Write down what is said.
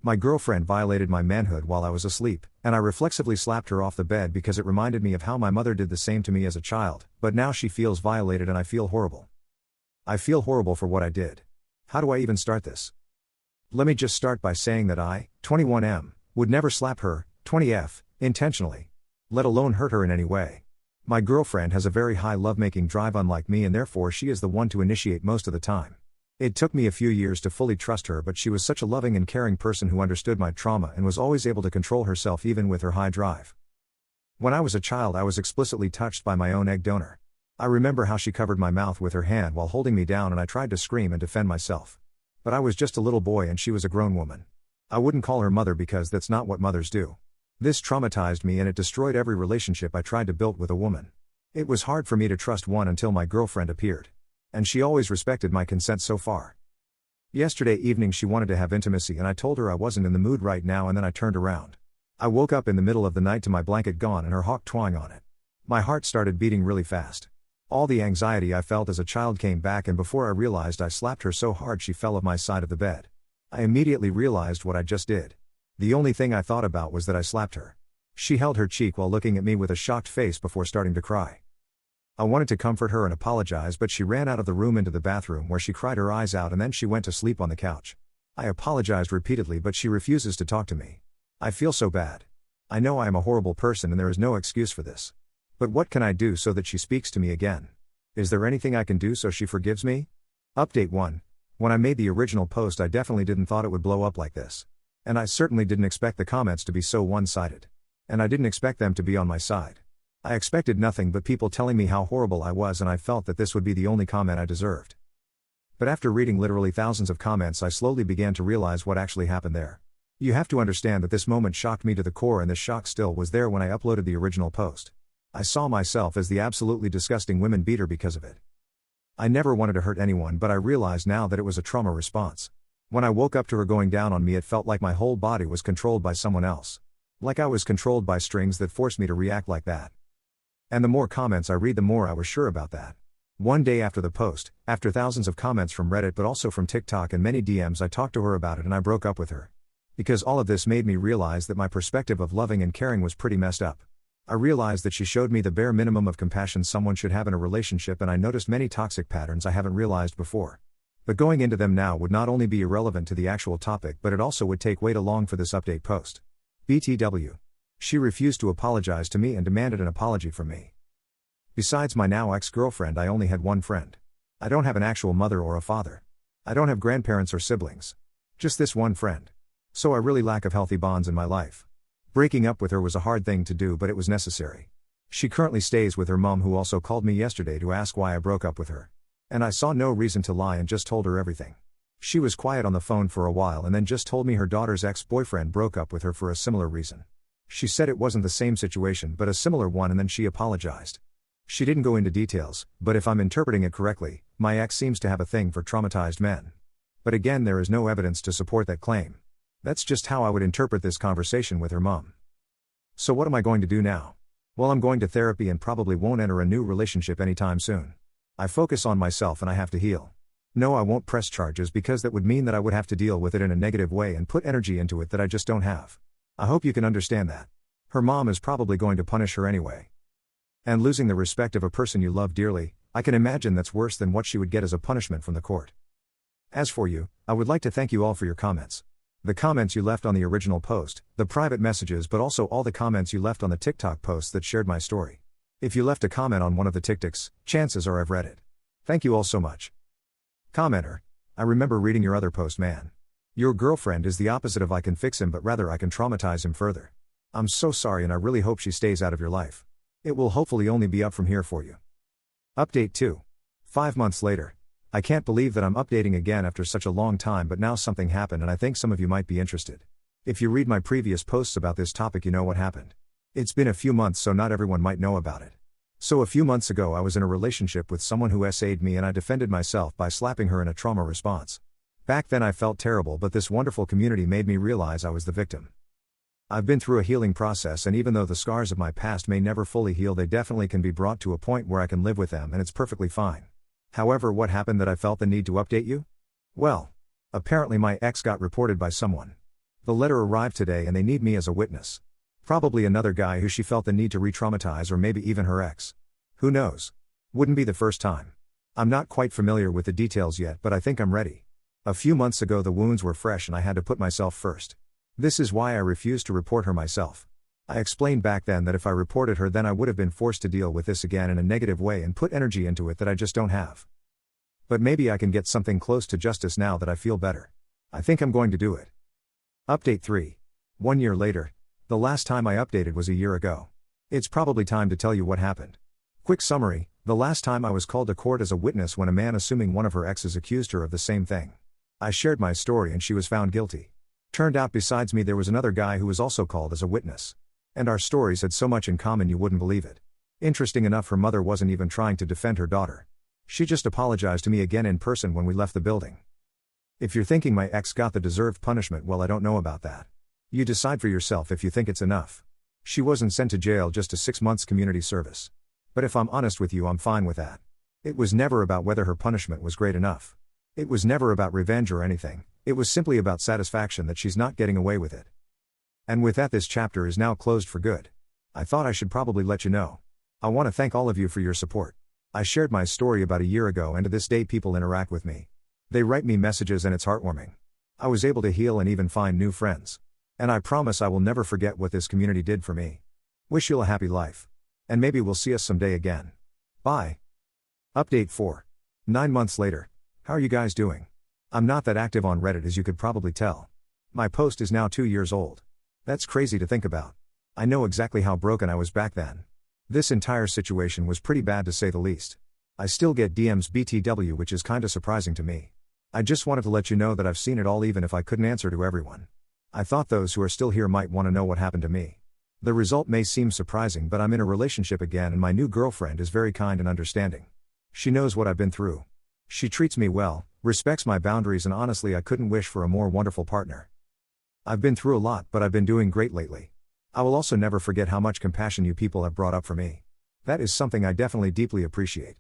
My girlfriend violated my manhood while I was asleep, and I reflexively slapped her off the bed because it reminded me of how my mother did the same to me as a child, but now she feels violated and I feel horrible. I feel horrible for what I did. How do I even start this? Let me just start by saying that I, 21M, would never slap her, 20F, intentionally. Let alone hurt her in any way. My girlfriend has a very high lovemaking drive unlike me, and therefore she is the one to initiate most of the time. It took me a few years to fully trust her, but she was such a loving and caring person who understood my trauma and was always able to control herself even with her high drive. When I was a child, I was explicitly touched by my own egg donor. I remember how she covered my mouth with her hand while holding me down, and I tried to scream and defend myself. But I was just a little boy and she was a grown woman. I wouldn't call her mother because that's not what mothers do. This traumatized me and it destroyed every relationship I tried to build with a woman. It was hard for me to trust one until my girlfriend appeared. And she always respected my consent so far. Yesterday evening she wanted to have intimacy and I told her I wasn't in the mood right now, and then I turned around. I woke up in the middle of the night to my blanket gone and her hawk twang on it. My heart started beating really fast. All the anxiety I felt as a child came back, and before I realized I slapped her so hard she fell off my side of the bed. I immediately realized what I just did. The only thing I thought about was that I slapped her. She held her cheek while looking at me with a shocked face before starting to cry. I wanted to comfort her and apologize, but she ran out of the room into the bathroom where she cried her eyes out and then she went to sleep on the couch. I apologized repeatedly, but she refuses to talk to me. I feel so bad. I know I am a horrible person and there is no excuse for this. But what can I do so that she speaks to me again? Is there anything I can do so she forgives me? Update 1. When I made the original post, I definitely didn't thought it would blow up like this. And I certainly didn't expect the comments to be so one-sided. And I didn't expect them to be on my side. I expected nothing but people telling me how horrible I was, and I felt that this would be the only comment I deserved. But after reading literally thousands of comments, I slowly began to realize what actually happened there. You have to understand that this moment shocked me to the core, and this shock still was there when I uploaded the original post. I saw myself as the absolutely disgusting women beater because of it. I never wanted to hurt anyone, but I realized now that it was a trauma response. When I woke up to her going down on me, it felt like my whole body was controlled by someone else. Like I was controlled by strings that forced me to react like that. And the more comments I read, the more I was sure about that. One day after the post, after thousands of comments from Reddit but also from TikTok and many DMs, I talked to her about it and I broke up with her. Because all of this made me realize that my perspective of loving and caring was pretty messed up. I realized that she showed me the bare minimum of compassion someone should have in a relationship, and I noticed many toxic patterns I haven't realized before. But going into them now would not only be irrelevant to the actual topic, but it also would take way too long for this update post. BTW. She refused to apologize to me and demanded an apology from me. Besides my now ex-girlfriend, I only had one friend. I don't have an actual mother or a father. I don't have grandparents or siblings. Just this one friend. So I really lack of healthy bonds in my life. Breaking up with her was a hard thing to do, but it was necessary. She currently stays with her mom, who also called me yesterday to ask why I broke up with her. And I saw no reason to lie and just told her everything. She was quiet on the phone for a while and then just told me her daughter's ex-boyfriend broke up with her for a similar reason. She said it wasn't the same situation but a similar one, and then she apologized. She didn't go into details, but if I'm interpreting it correctly, my ex seems to have a thing for traumatized men. But again, there is no evidence to support that claim. That's just how I would interpret this conversation with her mom. So what am I going to do now? Well, I'm going to therapy and probably won't enter a new relationship anytime soon. I focus on myself and I have to heal. No, I won't press charges because that would mean that I would have to deal with it in a negative way and put energy into it that I just don't have. I hope you can understand that. Her mom is probably going to punish her anyway. And losing the respect of a person you love dearly, I can imagine that's worse than what she would get as a punishment from the court. As for you, I would like to thank you all for your comments. The comments you left on the original post, the private messages, but also all the comments you left on the TikTok posts that shared my story. If you left a comment on one of the TikToks, chances are I've read it. Thank you all so much. Commenter. I remember reading your other post, man. Your girlfriend is the opposite of I can fix him, but rather I can traumatize him further. I'm so sorry and I really hope she stays out of your life. It will hopefully only be up from here for you. Update 2. 5 months later. I can't believe that I'm updating again after such a long time, but now something happened and I think some of you might be interested. If you read my previous posts about this topic, you know what happened. It's been a few months, so not everyone might know about it. So a few months ago I was in a relationship with someone who SA'd me and I defended myself by slapping her in a trauma response. Back then I felt terrible, but this wonderful community made me realize I was the victim. I've been through a healing process, and even though the scars of my past may never fully heal, they definitely can be brought to a point where I can live with them and it's perfectly fine. However, what happened that I felt the need to update you? Well, apparently my ex got reported by someone. The letter arrived today and they need me as a witness. Probably another guy who she felt the need to re-traumatize, or maybe even her ex. Who knows? Wouldn't be the first time. I'm not quite familiar with the details yet, but I think I'm ready. A few months ago the wounds were fresh and I had to put myself first. This is why I refused to report her myself. I explained back then that if I reported her then I would have been forced to deal with this again in a negative way and put energy into it that I just don't have. But maybe I can get something close to justice now that I feel better. I think I'm going to do it. Update 3. 1 year later. The last time I updated was a year ago. It's probably time to tell you what happened. Quick summary, the last time I was called to court as a witness when a man assuming one of her exes accused her of the same thing. I shared my story and she was found guilty. Turned out besides me there was another guy who was also called as a witness. And our stories had so much in common you wouldn't believe it. Interesting enough, her mother wasn't even trying to defend her daughter. She just apologized to me again in person when we left the building. If you're thinking my ex got the deserved punishment, well, I don't know about that. You decide for yourself if you think it's enough. She wasn't sent to jail, just a 6 months community service. But if I'm honest with you, I'm fine with that. It was never about whether her punishment was great enough. It was never about revenge or anything, it was simply about satisfaction that she's not getting away with it. And with that, this chapter is now closed for good. I thought I should probably let you know. I want to thank all of you for your support. I shared my story about a year ago and to this day people interact with me. They write me messages and it's heartwarming. I was able to heal and even find new friends. And I promise I will never forget what this community did for me. Wish you a happy life. And maybe we'll see us someday again. Bye. Update 4. 9 months later. How are you guys doing? I'm not that active on Reddit, as you could probably tell. My post is now 2 years old. That's crazy to think about. I know exactly how broken I was back then. This entire situation was pretty bad to say the least. I still get DMs BTW, which is kinda surprising to me. I just wanted to let you know that I've seen it all, even if I couldn't answer to everyone. I thought those who are still here might want to know what happened to me. The result may seem surprising, but I'm in a relationship again and my new girlfriend is very kind and understanding. She knows what I've been through. She treats me well, respects my boundaries, and honestly I couldn't wish for a more wonderful partner. I've been through a lot, but I've been doing great lately. I will also never forget how much compassion you people have brought up for me. That is something I definitely deeply appreciate.